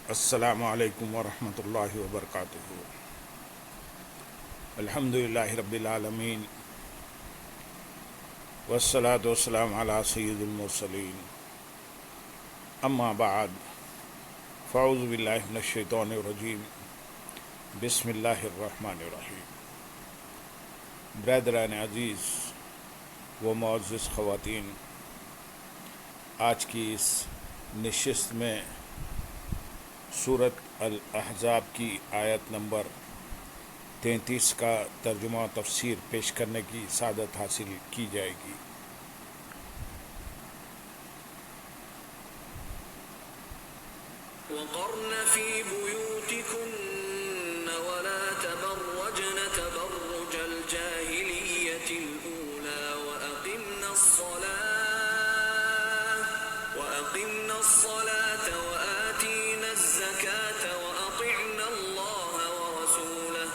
السلام علیکم ورحمۃ اللہ وبرکاتہ۔ الحمدللہ رب العالمین والصلاة والسلام علی سید المرسلین، اما بعد فاعوذ باللہ من الشیطان الرجیم، بسم اللہ الرحمن الرحیم۔ برادران عزیز و معزز خواتین، آج کی اس نشست میں سورۃ الاحزاب کی آیت نمبر 33 کا ترجمہ و تفسیر پیش کرنے کی سعادت حاصل کی جائے گی۔ وقرن في بيوتكن ولا تبرجن تبرج الجاهلية الأولى وأقمنا الصلاة وآتينا الزكاة وأطعنا الله ورسوله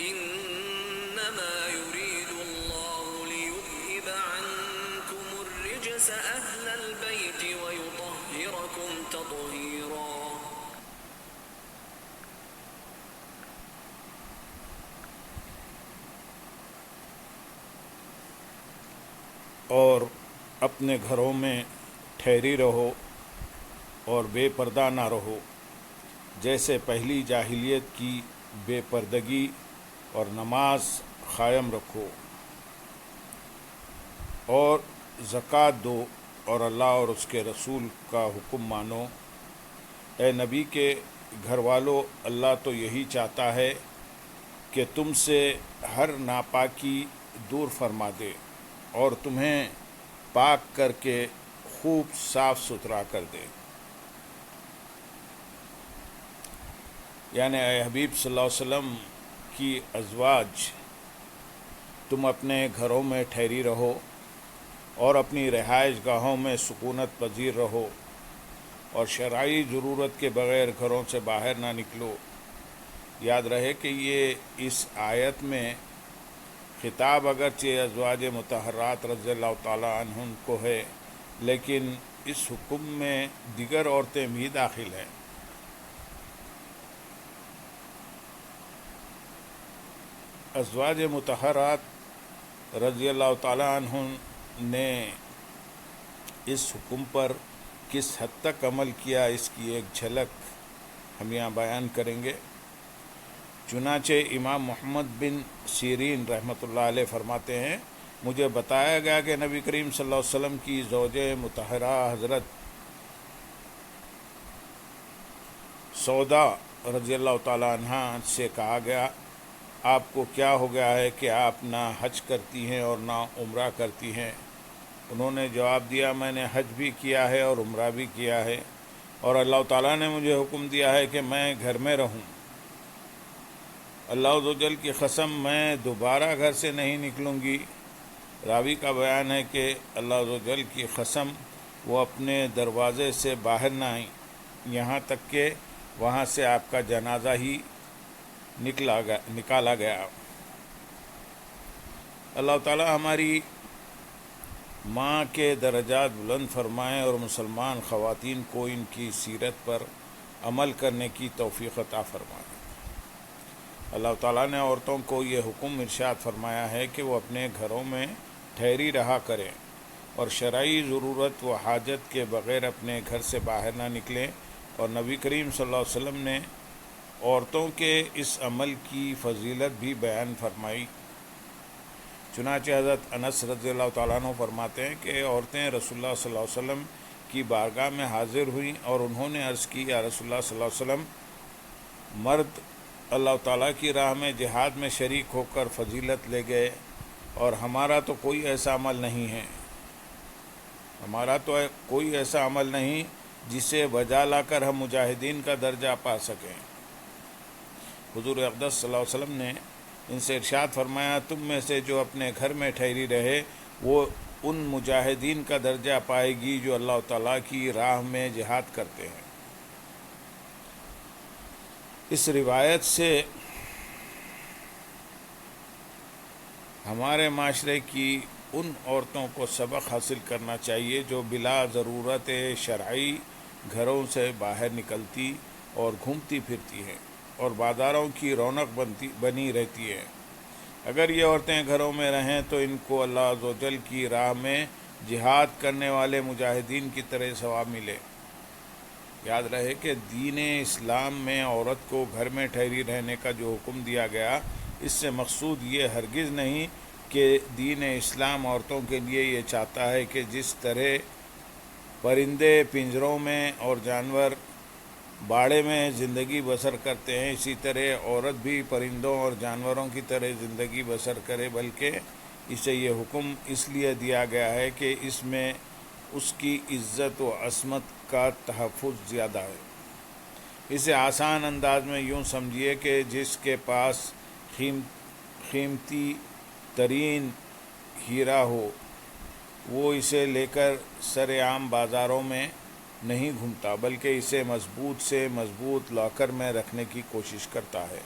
إنما يريد الله ليذهب عنكم الرجس أهل البيت ويطهركم تطهيرا۔ اور اپنے گھروں میں ٹھہری رہو اور بے پردہ نہ رہو، جیسے پہلی جاہلیت کی بے پردگی، اور نماز قائم رکھو اور زکوٰۃ دو اور اللہ اور اس کے رسول کا حکم مانو۔ اے نبی کے گھر والو، اللہ تو یہی چاہتا ہے کہ تم سے ہر ناپاکی دور فرما دے اور تمہیں پاک کر کے خوب صاف ستھرا کر دے۔ یعنی اے حبیب صلی اللہ علیہ وسلم کی ازواج، تم اپنے گھروں میں ٹھہری رہو اور اپنی رہائش گاہوں میں سکونت پذیر رہو، اور شرعی ضرورت کے بغیر گھروں سے باہر نہ نکلو۔ یاد رہے کہ یہ اس آیت میں خطاب اگرچہ ازواج مطہرات رضی اللہ تعالی عنہن کو ہے، لیکن اس حکم میں دیگر عورتیں بھی داخل ہیں۔ ازواج مطہرات رضی اللہ تعالی عنہن نے اس حکم پر کس حد تک عمل کیا، اس کی ایک جھلک ہم یہاں بیان کریں گے۔ چنانچہ امام محمد بن سیرین رحمۃ اللہ علیہ فرماتے ہیں، مجھے بتایا گیا کہ نبی کریم صلی اللہ علیہ وسلم کی زوج مطہرہ حضرت سودا رضی اللہ تعالی عنہ سے کہا گیا، آپ کو کیا ہو گیا ہے کہ آپ نہ حج کرتی ہیں اور نہ عمرہ کرتی ہیں؟ انہوں نے جواب دیا، میں نے حج بھی کیا ہے اور عمرہ بھی کیا ہے، اور اللہ تعالیٰ نے مجھے حکم دیا ہے کہ میں گھر میں رہوں۔ اللہ عز و جل کی قسم، میں دوبارہ گھر سے نہیں نکلوں گی۔ راوی کا بیان ہے کہ اللہ عز و جل کی قسم، وہ اپنے دروازے سے باہر نہ آئیں یہاں تک کہ وہاں سے آپ کا جنازہ ہی نکالا گیا۔ اللہ تعالی ہماری ماں کے درجات بلند فرمائیں اور مسلمان خواتین کو ان کی سیرت پر عمل کرنے کی توفیق عطا فرمائیں۔ اللہ تعالیٰ نے عورتوں کو یہ حکم ارشاد فرمایا ہے کہ وہ اپنے گھروں میں ٹھہری رہا کریں اور شرعی ضرورت و حاجت کے بغیر اپنے گھر سے باہر نہ نکلیں، اور نبی کریم صلی اللہ علیہ وسلم نے عورتوں کے اس عمل کی فضیلت بھی بیان فرمائی۔ چنانچہ حضرت انس رضی اللہ تعالیٰ عنہ فرماتے ہیں کہ عورتیں رسول اللہ صلی اللہ علیہ وسلم کی بارگاہ میں حاضر ہوئیں اور انہوں نے عرض کی، یا رسول اللہ صلی اللہ علیہ وسلم، مرد اللہ تعالیٰ کی راہ میں جہاد میں شریک ہو کر فضیلت لے گئے، اور ہمارا تو کوئی ایسا عمل نہیں ہے، جسے بجا لا کر ہم مجاہدین کا درجہ پا سکیں۔ حضور اقدس صلی اللہ علیہ وسلم نے ان سے ارشاد فرمایا، تم میں سے جو اپنے گھر میں ٹھہری رہے وہ ان مجاہدین کا درجہ پائے گی جو اللہ تعالیٰ کی راہ میں جہاد کرتے ہیں۔ اس روایت سے ہمارے معاشرے کی ان عورتوں کو سبق حاصل کرنا چاہیے جو بلا ضرورت شرعی گھروں سے باہر نکلتی اور گھومتی پھرتی ہیں اور بازاروں کی رونق بنی رہتی ہے۔ اگر یہ عورتیں گھروں میں رہیں تو ان کو اللہ عز و جل کی راہ میں جہاد کرنے والے مجاہدین کی طرح ثواب ملے۔ یاد رہے کہ دین اسلام میں عورت کو گھر میں ٹھہری رہنے کا جو حکم دیا گیا، اس سے مقصود یہ ہرگز نہیں کہ دین اسلام عورتوں کے لیے یہ چاہتا ہے کہ جس طرح پرندے پنجروں میں اور جانور باڑے میں زندگی بسر کرتے ہیں، اسی طرح عورت بھی پرندوں اور جانوروں کی طرح زندگی بسر کرے، بلکہ اسے یہ حکم اس لیے دیا گیا ہے کہ اس میں اس کی عزت و عصمت کا تحفظ زیادہ ہے۔ اسے آسان انداز میں یوں سمجھیے کہ جس کے پاس قیمتی ترین ہیرا ہو، وہ اسے لے کر سر عام بازاروں میں نہیں گھومتا، بلکہ اسے مضبوط سے مضبوط لاکر میں رکھنے کی کوشش کرتا ہے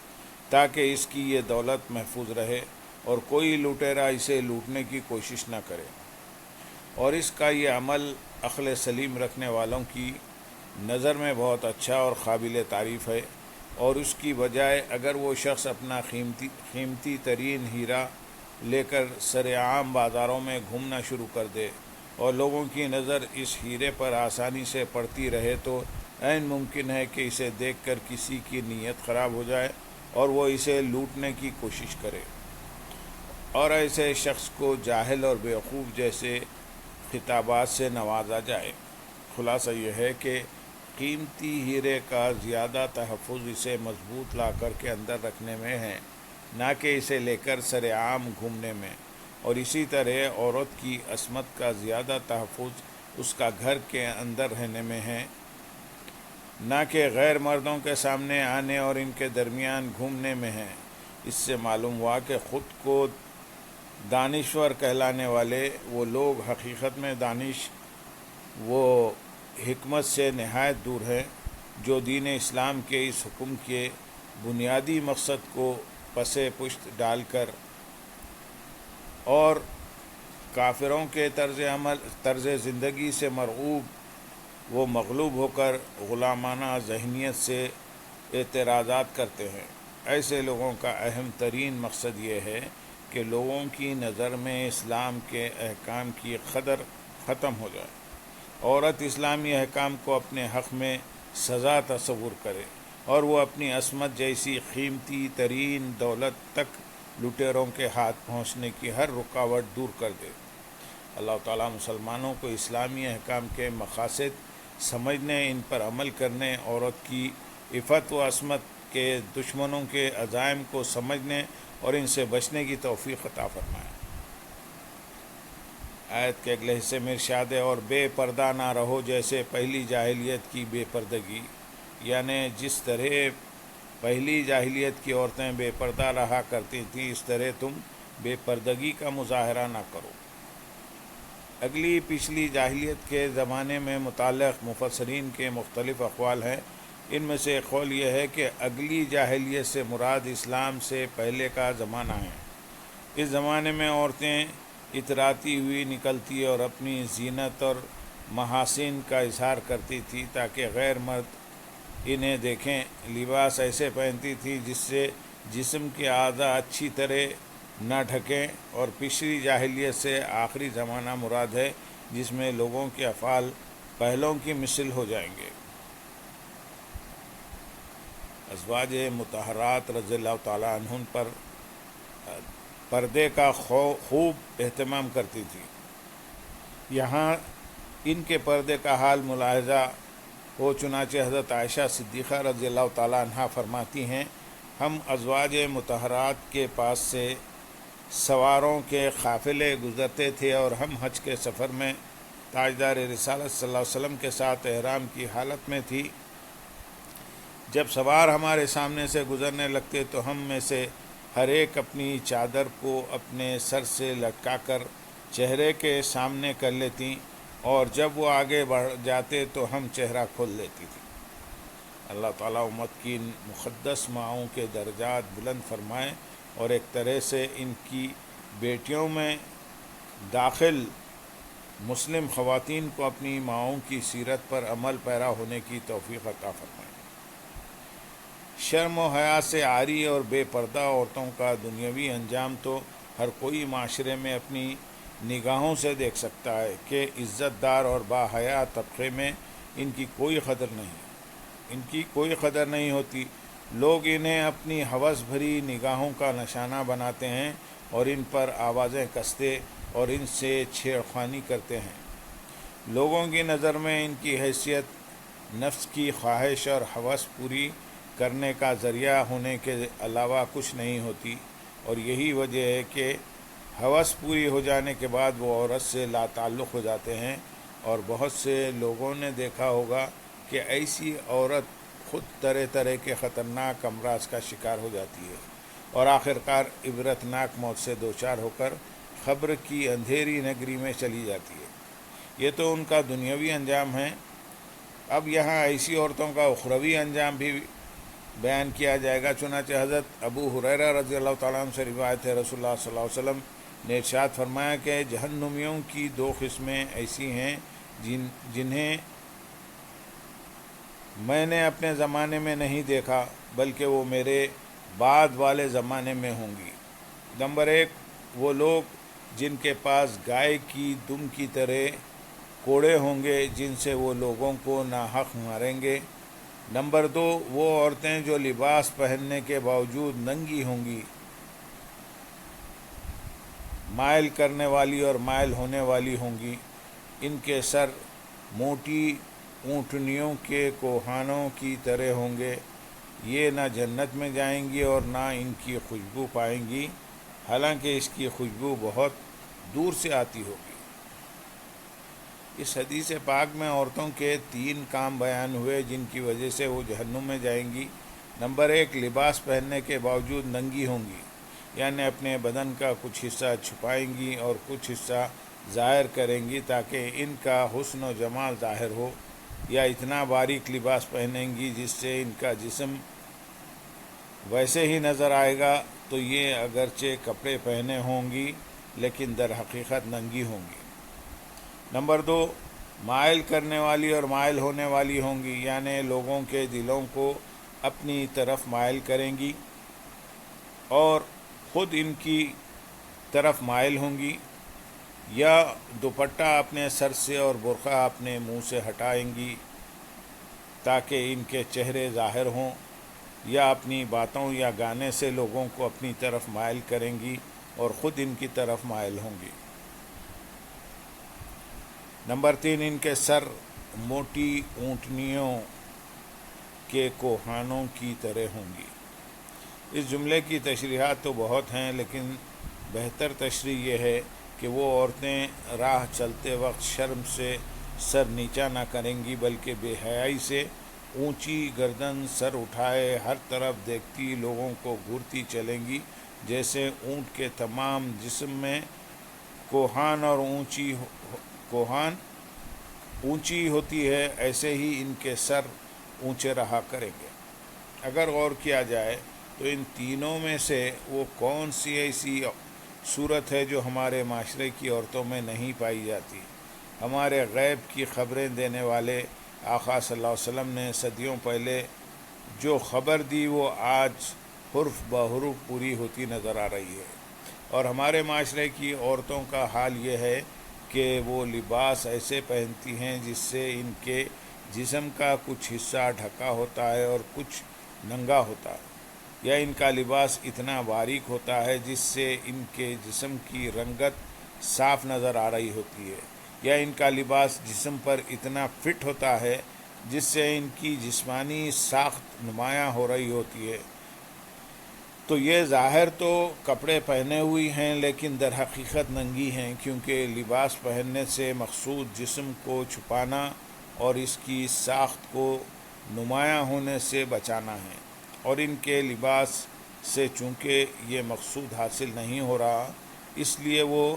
تاکہ اس کی یہ دولت محفوظ رہے اور کوئی لٹیرا اسے لوٹنے کی کوشش نہ کرے۔ اور اس کا یہ عمل عقل سلیم رکھنے والوں کی نظر میں بہت اچھا اور قابل تعریف ہے، اور اس کی بجائے اگر وہ شخص اپنا قیمتی ترین ہیرا لے کر سر عام بازاروں میں گھومنا شروع کر دے اور لوگوں کی نظر اس ہیرے پر آسانی سے پڑتی رہے تو عین ممکن ہے کہ اسے دیکھ کر کسی کی نیت خراب ہو جائے اور وہ اسے لوٹنے کی کوشش کرے، اور ایسے شخص کو جاہل اور بیوقوف جیسے خطابات سے نوازا جائے۔ خلاصہ یہ ہے کہ قیمتی ہیرے کا زیادہ تحفظ اسے مضبوط لاکر کے اندر رکھنے میں ہے، نہ کہ اسے لے کر سر عام گھومنے میں، اور اسی طرح عورت کی عصمت کا زیادہ تحفظ اس کا گھر کے اندر رہنے میں ہے، نہ کہ غیر مردوں کے سامنے آنے اور ان کے درمیان گھومنے میں ہے۔ اس سے معلوم ہوا کہ خود کو دانشور کہلانے والے وہ لوگ حقیقت میں دانش و حکمت سے نہایت دور ہیں، جو دین اسلام کے اس حکم کے بنیادی مقصد کو پس پشت ڈال کر اور کافروں کے طرز زندگی سے مرعوب وہ مغلوب ہو کر غلامانہ ذہنیت سے اعتراضات کرتے ہیں۔ ایسے لوگوں کا اہم ترین مقصد یہ ہے کہ لوگوں کی نظر میں اسلام کے احکام کی قدر ختم ہو جائے، عورت اسلامی احکام کو اپنے حق میں سزا تصور کرے اور وہ اپنی عصمت جیسی قیمتی ترین دولت تک لٹیروں کے ہاتھ پہنچنے کی ہر رکاوٹ دور کر دے۔ اللہ تعالیٰ مسلمانوں کو اسلامی احکام کے مقاصد سمجھنے، ان پر عمل کرنے، عورت کی عفت و عصمت کے دشمنوں کے عزائم کو سمجھنے اور ان سے بچنے کی توفیق عطا فرمائے۔ آیت کے اگلے حصے میں ارشاد ہے، اور بے پردہ نہ رہو جیسے پہلی جاہلیت کی بے پردگی، یعنی جس طرح پہلی جاہلیت کی عورتیں بے پردہ رہا کرتی تھیں، اس طرح تم بے پردگی کا مظاہرہ نہ کرو۔ اگلی پچھلی جاہلیت کے زمانے میں متعلق مفسرین کے مختلف اقوال ہیں۔ ان میں سے ایک قول یہ ہے کہ اگلی جاہلیت سے مراد اسلام سے پہلے کا زمانہ ہے۔ اس زمانے میں عورتیں اتراتی ہوئی نکلتی اور اپنی زینت اور محاسن کا اظہار کرتی تھی تاکہ غیر مرد انہیں دیکھیں۔ لباس ایسے پہنتی تھی جس سے جسم کے اعضاء اچھی طرح نہ ڈھکیں، اور پچھلی جاہلیت سے آخری زمانہ مراد ہے جس میں لوگوں کے افعال پہلوں کی مثل ہو جائیں گے۔ ازواج مطہرات رضی اللہ تعالیٰ عنہن پر پردے کا خوب اہتمام کرتی تھی۔ یہاں ان کے پردے کا حال ملاحظہ ہو، چنانچہ حضرت عائشہ صدیقہ رضی اللہ تعالیٰ عنہا فرماتی ہیں، ہم ازواج مطہرات کے پاس سے سواروں کے قافلے گزرتے تھے اور ہم حج کے سفر میں تاجدار رسالت صلی اللہ علیہ وسلم کے ساتھ احرام کی حالت میں تھی۔ جب سوار ہمارے سامنے سے گزرنے لگتے تو ہم میں سے ہر ایک اپنی چادر کو اپنے سر سے لٹکا کر چہرے کے سامنے کر لیتی، اور جب وہ آگے بڑھ جاتے تو ہم چہرہ کھول لیتی تھی۔ اللہ تعالیٰ امت کی ان مقدس ماؤں کے درجات بلند فرمائے اور ایک طرح سے ان کی بیٹیوں میں داخل مسلم خواتین کو اپنی ماؤں کی سیرت پر عمل پیرا ہونے کی توفیق عطا فرمائے۔ شرم و حیا سے عاری اور بے پردہ عورتوں کا دنیاوی انجام تو ہر کوئی معاشرے میں اپنی نگاہوں سے دیکھ سکتا ہے کہ عزت دار اور باحیا طبقے میں ان کی کوئی قدر نہیں ہوتی۔ لوگ انہیں اپنی ہوس بھری نگاہوں کا نشانہ بناتے ہیں اور ان پر آوازیں کستے اور ان سے چھیڑخانی کرتے ہیں۔ لوگوں کی نظر میں ان کی حیثیت نفس کی خواہش اور ہوس پوری کرنے کا ذریعہ ہونے کے علاوہ کچھ نہیں ہوتی، اور یہی وجہ ہے کہ ہوس پوری ہو جانے کے بعد وہ عورت سے لا تعلق ہو جاتے ہیں، اور بہت سے لوگوں نے دیکھا ہوگا کہ ایسی عورت خود طرح طرح کے خطرناک امراض کا شکار ہو جاتی ہے اور آخرکار عبرتناک موت سے دوچار ہو کر قبر کی اندھیری نگری میں چلی جاتی ہے۔ یہ تو ان کا دنیاوی انجام ہے۔ اب یہاں ایسی عورتوں کا اخروی انجام بھی بیان کیا جائے گا۔ چنانچہ حضرت ابو ہریرہ رضی اللہ تعالیٰ عنہ سے روایت ہے، رسول اللہ صلی اللہ علیہ وسلم نے ارشاد فرمایا کہ جہنمیوں کی دو قسمیں ایسی ہیں جنہیں میں نے اپنے زمانے میں نہیں دیکھا بلکہ وہ میرے بعد والے زمانے میں ہوں گی۔ نمبر 1، وہ لوگ جن کے پاس گائے کی دم کی طرح کوڑے ہوں گے جن سے وہ لوگوں کو ناحق ماریں گے۔ نمبر 2، وہ عورتیں جو لباس پہننے کے باوجود ننگی ہوں گی، مائل کرنے والی اور مائل ہونے والی ہوں گی۔ ان کے سر موٹی اونٹنیوں کے کوہانوں کی طرح ہوں گے۔ یہ نہ جنت میں جائیں گی اور نہ ان کی خوشبو پائیں گی، حالانکہ اس کی خوشبو بہت دور سے آتی ہوگی۔ اس حدیث پاک میں عورتوں کے 3 کام بیان ہوئے جن کی وجہ سے وہ جہنم میں جائیں گی۔ نمبر 1، لباس پہننے کے باوجود ننگی ہوں گی، یعنی اپنے بدن کا کچھ حصہ چھپائیں گی اور کچھ حصہ ظاہر کریں گی تاکہ ان کا حسن و جمال ظاہر ہو، یا اتنا باریک لباس پہنیں گی جس سے ان کا جسم ویسے ہی نظر آئے گا، تو یہ اگرچہ کپڑے پہنے ہوں گی لیکن در حقیقت ننگی ہوں گی۔ نمبر 2، مائل کرنے والی اور مائل ہونے والی ہوں گی، یعنی لوگوں کے دلوں کو اپنی طرف مائل کریں گی اور خود ان کی طرف مائل ہوں گی، یا دوپٹہ اپنے سر سے اور برقع اپنے منہ سے ہٹائیں گی تاکہ ان کے چہرے ظاہر ہوں، یا اپنی باتوں یا گانے سے لوگوں کو اپنی طرف مائل کریں گی اور خود ان کی طرف مائل ہوں گی۔ نمبر 3، ان کے سر موٹی اونٹنیوں کے کوہانوں کی طرح ہوں گی۔ اس جملے کی تشریحات تو بہت ہیں، لیکن بہتر تشریح یہ ہے کہ وہ عورتیں راہ چلتے وقت شرم سے سر نیچا نہ کریں گی بلکہ بے حیائی سے اونچی گردن سر اٹھائے ہر طرف دیکھتی لوگوں کو گھورتی چلیں گی، جیسے اونٹ کے تمام جسم میں کوہان اور اونچی ہوتی ہے، ایسے ہی ان کے سر اونچے رہا کریں گے۔ اگر غور کیا جائے تو ان تینوں میں سے وہ کون سی ایسی صورت ہے جو ہمارے معاشرے کی عورتوں میں نہیں پائی جاتی؟ ہمارے غیب کی خبریں دینے والے آقا صلی اللہ علیہ وسلم نے صدیوں پہلے جو خبر دی وہ آج حرف بحرف پوری ہوتی نظر آ رہی ہے، اور ہمارے معاشرے کی عورتوں کا حال یہ ہے کہ وہ لباس ایسے پہنتی ہیں جس سے ان کے جسم کا کچھ حصہ ڈھکا ہوتا ہے اور کچھ ننگا ہوتا ہے، یا ان کا لباس اتنا باریک ہوتا ہے جس سے ان کے جسم کی رنگت صاف نظر آ رہی ہوتی ہے، یا ان کا لباس جسم پر اتنا فٹ ہوتا ہے جس سے ان کی جسمانی ساخت نمایاں ہو رہی ہوتی ہے۔ تو یہ ظاہر تو کپڑے پہنے ہوئی ہیں لیکن در حقیقت ننگی ہیں، کیونکہ لباس پہننے سے مقصود جسم کو چھپانا اور اس کی ساخت کو نمایاں ہونے سے بچانا ہے، اور ان کے لباس سے چونکہ یہ مقصود حاصل نہیں ہو رہا، اس لیے وہ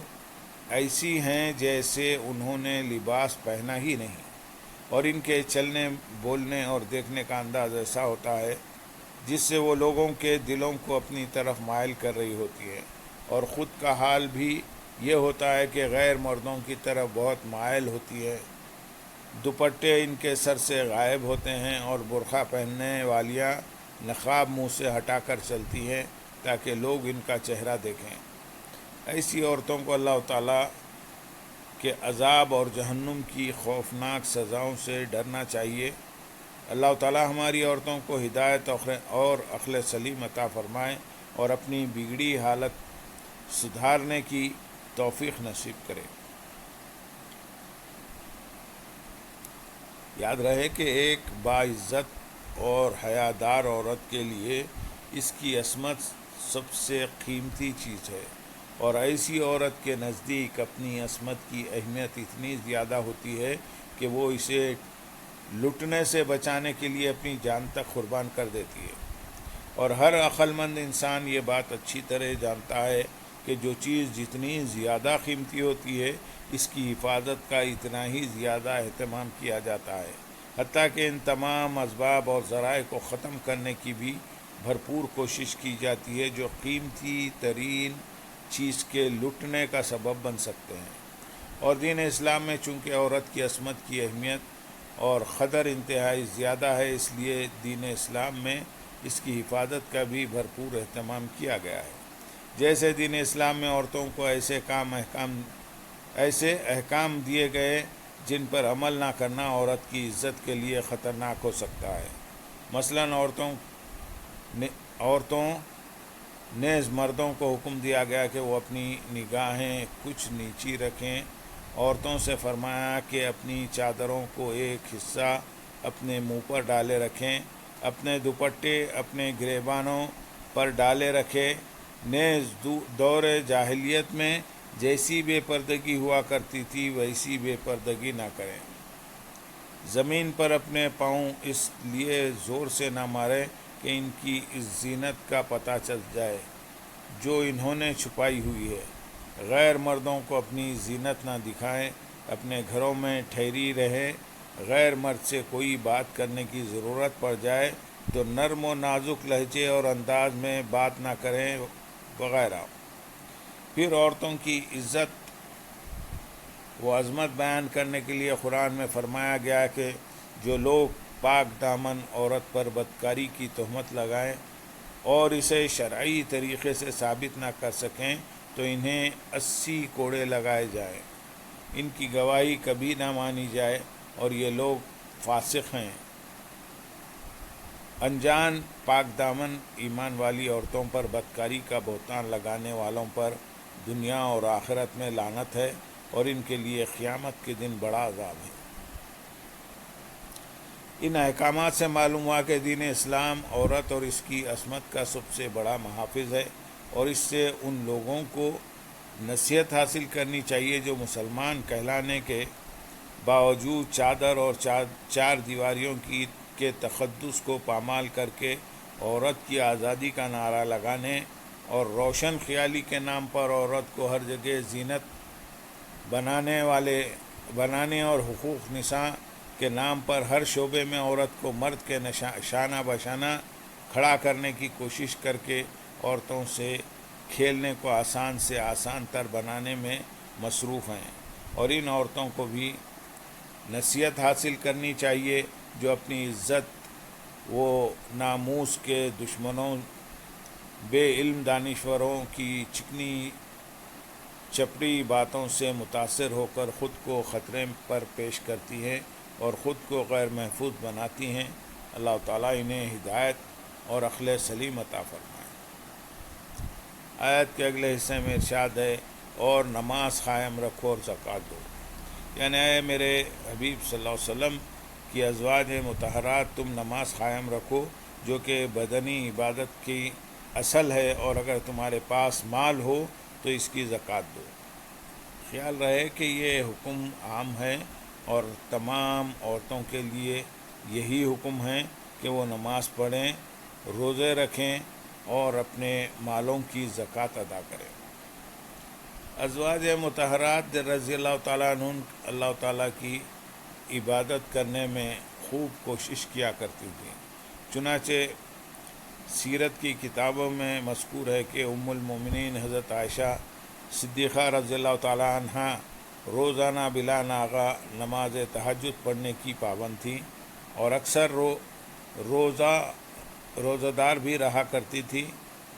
ایسی ہیں جیسے انہوں نے لباس پہنا ہی نہیں، اور ان کے چلنے بولنے اور دیکھنے کا انداز ایسا ہوتا ہے جس سے وہ لوگوں کے دلوں کو اپنی طرف مائل کر رہی ہوتی ہے، اور خود کا حال بھی یہ ہوتا ہے کہ غیر مردوں کی طرف بہت مائل ہوتی ہے۔ دوپٹے ان کے سر سے غائب ہوتے ہیں اور برقع پہننے والیاں نقاب منہ سے ہٹا کر چلتی ہیں تاکہ لوگ ان کا چہرہ دیکھیں۔ ایسی عورتوں کو اللہ تعالیٰ کے عذاب اور جہنم کی خوفناک سزاؤں سے ڈرنا چاہیے۔ اللہ تعالیٰ ہماری عورتوں کو ہدایت اور عقل سلیم عطا فرمائے اور اپنی بگڑی حالت سدھارنے کی توفیق نصیب کرے۔ یاد رہے کہ ایک باعزت اور حیادار عورت کے لیے اس کی عصمت سب سے قیمتی چیز ہے، اور ایسی عورت کے نزدیک اپنی عصمت کی اہمیت اتنی زیادہ ہوتی ہے کہ وہ اسے لٹنے سے بچانے کے لیے اپنی جان تک قربان کر دیتی ہے۔ اور ہر عقل مند انسان یہ بات اچھی طرح جانتا ہے کہ جو چیز جتنی زیادہ قیمتی ہوتی ہے اس کی حفاظت کا اتنا ہی زیادہ اہتمام کیا جاتا ہے، حتیٰ کہ ان تمام اسباب اور ذرائع کو ختم کرنے کی بھی بھرپور کوشش کی جاتی ہے جو قیمتی ترین چیز کے لٹنے کا سبب بن سکتے ہیں۔ اور دین اسلام میں چونکہ عورت کی عصمت کی اہمیت اور قدر انتہائی زیادہ ہے، اس لیے دین اسلام میں اس کی حفاظت کا بھی بھرپور اہتمام کیا گیا ہے۔ جیسے دین اسلام میں عورتوں کو ایسے احکام دیے گئے جن پر عمل نہ کرنا عورت کی عزت کے لیے خطرناک ہو سکتا ہے۔ مثلاً عورتوں نیز مردوں کو حکم دیا گیا کہ وہ اپنی نگاہیں کچھ نیچی رکھیں۔ عورتوں سے فرمایا کہ اپنی چادروں کو ایک حصہ اپنے منہ پر ڈالے رکھیں، اپنے دوپٹے اپنے گریبانوں پر ڈالے رکھیں۔ نیز دور جاہلیت میں جیسی بے پردگی ہوا کرتی تھی ویسی بے پردگی نہ کریں۔ زمین پر اپنے پاؤں اس لیے زور سے نہ ماریں کہ ان کی اس زینت کا پتہ چل جائے جو انہوں نے چھپائی ہوئی ہے۔ غیر مردوں کو اپنی زینت نہ دکھائیں، اپنے گھروں میں ٹھہری رہیں۔ غیر مرد سے کوئی بات کرنے کی ضرورت پڑ جائے تو نرم و نازک لہجے اور انداز میں بات نہ کریں وغیرہ۔ پھر عورتوں کی عزت و عظمت بیان کرنے کے لیے قرآن میں فرمایا گیا کہ جو لوگ پاک دامن عورت پر بدکاری کی تہمت لگائیں اور اسے شرعی طریقے سے ثابت نہ کر سکیں تو انہیں 80 کوڑے لگائے جائیں، ان کی گواہی کبھی نہ مانی جائے اور یہ لوگ فاسق ہیں۔ انجان پاک دامن ایمان والی عورتوں پر بدکاری کا بہتان لگانے والوں پر دنیا اور آخرت میں لعنت ہے اور ان کے لیے قیامت کے دن بڑا عذاب ہے۔ ان احکامات سے معلوم ہوا کہ دین اسلام عورت اور اس کی عصمت کا سب سے بڑا محافظ ہے، اور اس سے ان لوگوں کو نصیحت حاصل کرنی چاہیے جو مسلمان کہلانے کے باوجود چادر اور چار دیواریوں کے تقدس کو پامال کر کے عورت کی آزادی کا نعرہ لگانے اور روشن خیالی کے نام پر عورت کو ہر جگہ زینت بنانے اور حقوق نساء کے نام پر ہر شعبے میں عورت کو مرد کے شانہ بشانہ کھڑا کرنے کی کوشش کر کے عورتوں سے کھیلنے کو آسان سے آسان تر بنانے میں مصروف ہیں۔ اور ان عورتوں کو بھی نصیحت حاصل کرنی چاہیے جو اپنی عزت و ناموس کے دشمنوں، بے علم دانشوروں کی چکنی چپڑی باتوں سے متاثر ہو کر خود کو خطرے پر پیش کرتی ہیں اور خود کو غیر محفوظ بناتی ہیں۔ اللہ تعالیٰ انہیں ہدایت اور عقل سلیم عطا فرمائے۔ آیت کے اگلے حصے میں ارشاد ہے، اور نماز قائم رکھو اور زکوٰۃ دو، یعنی اے میرے حبیب صلی اللہ علیہ وسلم کی ازواج مطہرات، تم نماز قائم رکھو جو کہ بدنی عبادت کی اصل ہے، اور اگر تمہارے پاس مال ہو تو اس کی زکوٰۃ دو۔ خیال رہے کہ یہ حکم عام ہے اور تمام عورتوں کے لیے یہی حکم ہے کہ وہ نماز پڑھیں، روزے رکھیں اور اپنے مالوں کی زکوٰۃ ادا کریں۔ ازواج مطہرات رضی اللہ تعالیٰ عنہ اللہ تعالیٰ کی عبادت کرنے میں خوب کوشش کیا کرتی تھیں، چنانچہ سیرت کی کتابوں میں مذکور ہے کہ ام المومنین حضرت عائشہ صدیقہ رضی اللہ تعالیٰ عنہ روزانہ بلا ناغہ نماز تہجد پڑھنے کی پابند تھیں اور اکثر روزہ دار بھی رہا کرتی تھی،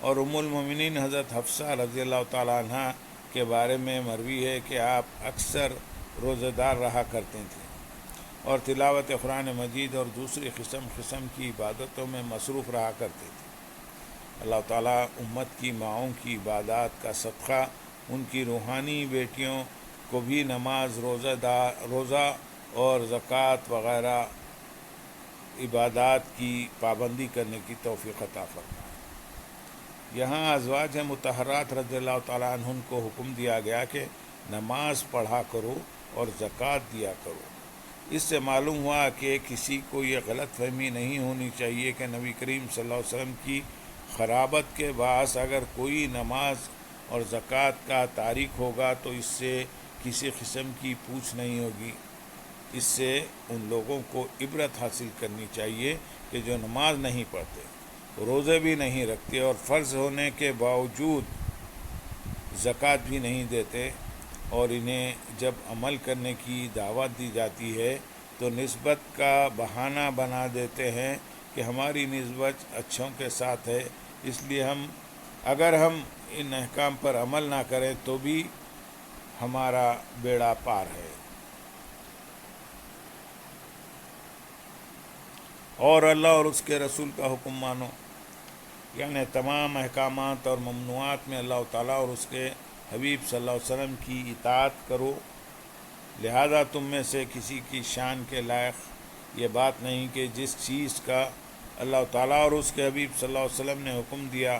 اور ام المومنین حضرت حفصہ رضی اللہ تعالیٰ عنہ کے بارے میں مروی ہے کہ آپ اکثر روزہ دار رہا کرتے تھے اور تلاوت قرآن مجید اور دوسری قسم کی عبادتوں میں مصروف رہا کرتے تھے۔ اللہ تعالیٰ امت کی ماؤں کی عبادات کا صدقہ ان کی روحانی بیٹیوں کو بھی نماز، روزہ اور زکوٰۃ وغیرہ عبادات کی پابندی کرنے کی توفیق عطا فرمائے۔ یہاں ازواج مطہرات رضی اللہ تعالیٰ عنہن کو حکم دیا گیا کہ نماز پڑھا کرو اور زکوٰۃ دیا کرو۔ اس سے معلوم ہوا کہ کسی کو یہ غلط فہمی نہیں ہونی چاہیے کہ نبی کریم صلی اللہ علیہ وسلم کی خرابت کے باعث اگر کوئی نماز اور زکوٰۃ کا تارک ہوگا تو اس سے کسی قسم کی پوچھ نہیں ہوگی۔ اس سے ان لوگوں کو عبرت حاصل کرنی چاہیے کہ جو نماز نہیں پڑھتے، روزے بھی نہیں رکھتے اور فرض ہونے کے باوجود زکوٰۃ بھی نہیں دیتے، اور انہیں جب عمل کرنے کی دعوت دی جاتی ہے تو نسبت کا بہانہ بنا دیتے ہیں کہ ہماری نسبت اچھوں کے ساتھ ہے، اس لیے اگر ہم ان احکام پر عمل نہ کریں تو بھی ہمارا بیڑا پار ہے۔ اور اللہ اور اس کے رسول کا حکم مانو، یعنی تمام احکامات اور ممنوعات میں اللہ تعالیٰ اور اس کے حبیب صلی اللہ علیہ وسلم کی اطاعت کرو۔ لہذا تم میں سے کسی کی شان کے لائق یہ بات نہیں کہ جس چیز کا اللہ تعالیٰ اور اس کے حبیب صلی اللہ علیہ وسلم نے حکم دیا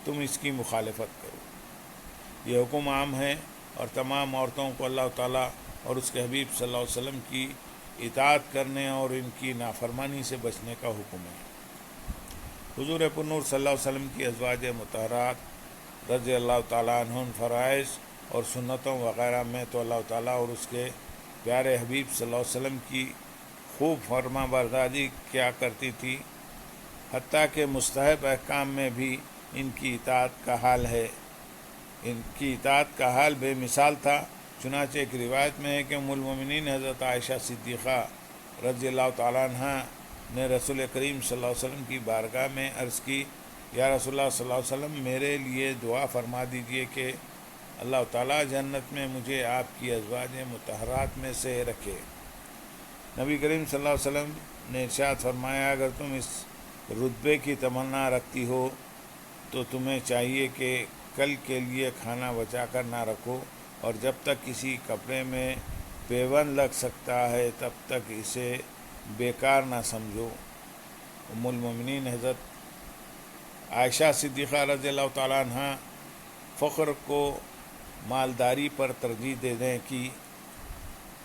تم اس کی مخالفت کرو۔ یہ حکم عام ہے اور تمام عورتوں کو اللہ تعالیٰ اور اس کے حبیب صلی اللہ علیہ وسلم کی اطاعت کرنے اور ان کی نافرمانی سے بچنے کا حکم ہے۔ حضور پرنور صلی اللہ علیہ وسلم کی ازواج مطہرات رضی اللہ تعالیٰ عنہن فرائض اور سنتوں وغیرہ میں تو اللہ تعالیٰ اور اس کے پیارے حبیب صلی اللہ علیہ وسلم کی خوب فرما برداری کیا کرتی تھی، حتیٰ کہ مستحب احکام میں بھی ان کی اطاعت کا حال ہے۔ ان کی اطاعت کا حال بے مثال تھا، چنانچہ ایک روایت میں ہے کہ ام المومنین حضرت عائشہ صدیقہ رضی اللہ تعالیٰ عنہ نے رسول کریم صلی اللہ علیہ وسلم کی بارگاہ میں عرض کی، یا رسول اللہ صلی اللہ علیہ وسلم میرے لیے دعا فرما دیجئے کہ اللہ تعالیٰ جنت میں مجھے آپ کی ازواج مطہرات میں سے رکھے۔ نبی کریم صلی اللہ علیہ وسلم نے ارشاد فرمایا، اگر تم اس رتبے کی تمنا رکھتی ہو تو تمہیں چاہیے کہ کل کے لیے کھانا بچا کر نہ رکھو، اور جب تک کسی کپڑے میں پیوند لگ سکتا ہے تب تک اسے بیکار نہ سمجھو۔ ام المومنین حضرت عائشہ صدیقہ رضی اللہ تعالیٰ عنہ فخر کو مالداری پر ترجیح دینے کی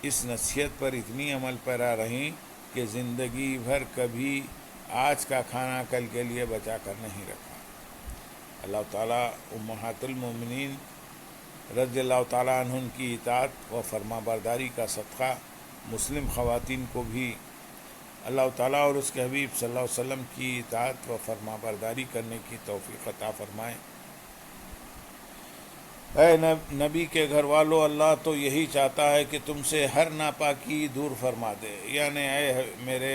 اس نصیحت پر اتنی عمل پیرا رہیں کہ زندگی بھر کبھی آج کا کھانا کل کے لیے بچا کر نہیں رکھا۔ اللہ تعالیٰ امہات المومنین رضی اللہ تعالیٰ عنہن کی اطاعت و فرما برداری کا صدقہ مسلم خواتین کو بھی اللہ تعالیٰ اور اس کے حبیب صلی اللہ علیہ وسلم کی اطاعت و فرما برداری کرنے کی توفیق عطا فرمائے۔ اے نبی کے گھر والو، اللہ تو یہی چاہتا ہے کہ تم سے ہر ناپاکی دور فرما دے، یعنی اے میرے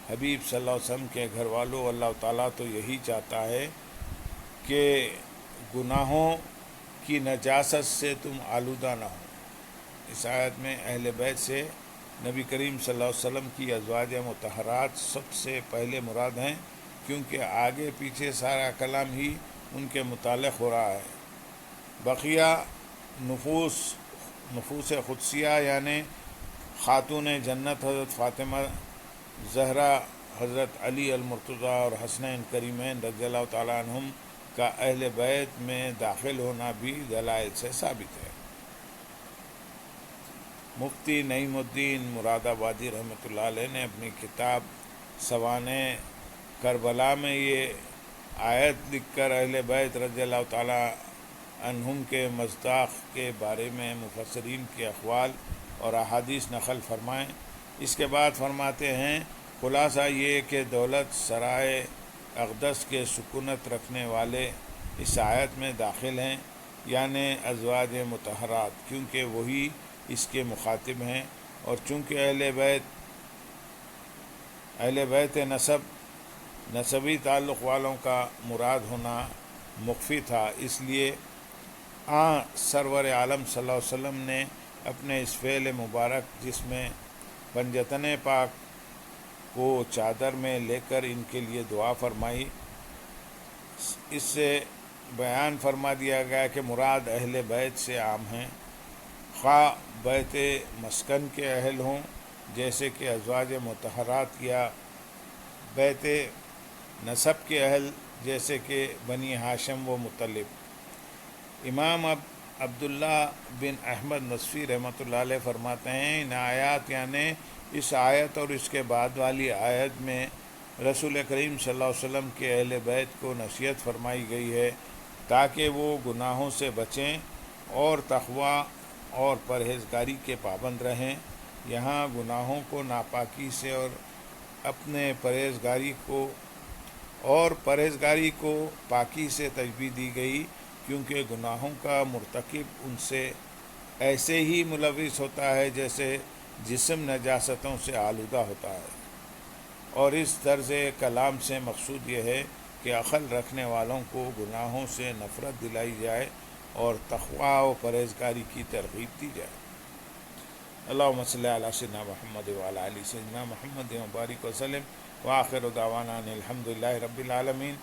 حبیب صلی اللہ علیہ وسلم کے گھر والو، اللہ تعالیٰ تو یہی چاہتا ہے کہ گناہوں کی نجاست سے تم آلودہ نہ ہو۔ اس آیت میں اہل بیت سے نبی کریم صلی اللہ علیہ وسلم کی ازواج مطہرات سب سے پہلے مراد ہیں، کیونکہ آگے پیچھے سارا کلام ہی ان کے متعلق ہو رہا ہے۔ بقیہ نفوس قدسیہ یعنی خاتون جنت حضرت فاطمہ زہرا، حضرت علی المرتضیٰ اور حسنین کریمین رضی اللہ تعالیٰ عنہم کا اہل بیت میں داخل ہونا بھی دلائل سے ثابت ہے۔ مفتی نعیم الدین مراد آبادی رحمۃ اللہ علیہ نے اپنی کتاب سوانح کربلا میں یہ آیت لکھ کر اہل بیت رضی اللہ تعالیٰ عنہم کے مصداق کے بارے میں مفسرین کے اقوال اور احادیث نقل فرمائیں۔ اس کے بعد فرماتے ہیں، خلاصہ یہ کہ دولت سرائے اقدس کے سکونت رکھنے والے اس آیت میں داخل ہیں، یعنی ازواج مطہرات، کیونکہ وہی اس کے مخاطب ہیں، اور چونکہ اہل بیت نسب نسبی تعلق والوں کا مراد ہونا مخفی تھا، اس لیے سرور عالم صلی اللہ علیہ وسلم نے اپنے اس فعل مبارک جس میں پنجتن پاک کو چادر میں لے کر ان کے لیے دعا فرمائی، اس سے بیان فرما دیا گیا کہ مراد اہل بیت سے عام ہیں، خواہ بیت مسکن کے اہل ہوں جیسے کہ ازواج مطہرات یا بیت نسب کے اہل جیسے کہ بنی ہاشم و مطلب۔ امام عبداللہ بن احمد نصفی رحمۃ اللہ علیہ فرماتے ہیں، ان آیات یعنی اس آیت اور اس کے بعد والی آیت میں رسول کریم صلی اللہ علیہ وسلم کے اہل بیت کو نصیحت فرمائی گئی ہے تاکہ وہ گناہوں سے بچیں اور تقوی اور پرہیزگاری کے پابند رہیں۔ یہاں گناہوں کو ناپاکی سے اور اپنے پرہیزگاری کو پاکی سے تشبیہ دی گئی، کیونکہ گناہوں کا مرتکب ان سے ایسے ہی ملوث ہوتا ہے جیسے جسم نجاستوں سے آلودہ ہوتا ہے، اور اس طرز کلام سے مقصود یہ ہے کہ عقل رکھنے والوں کو گناہوں سے نفرت دلائی جائے اور تقوی و پرہیزگاری کی ترغیب دی جائے۔ اللہم صلی علی سیدنا محمد وعلی آل سیدنا محمد وبارک وسلم، وآخر دعوانا ان الحمد للہ رب العالمین۔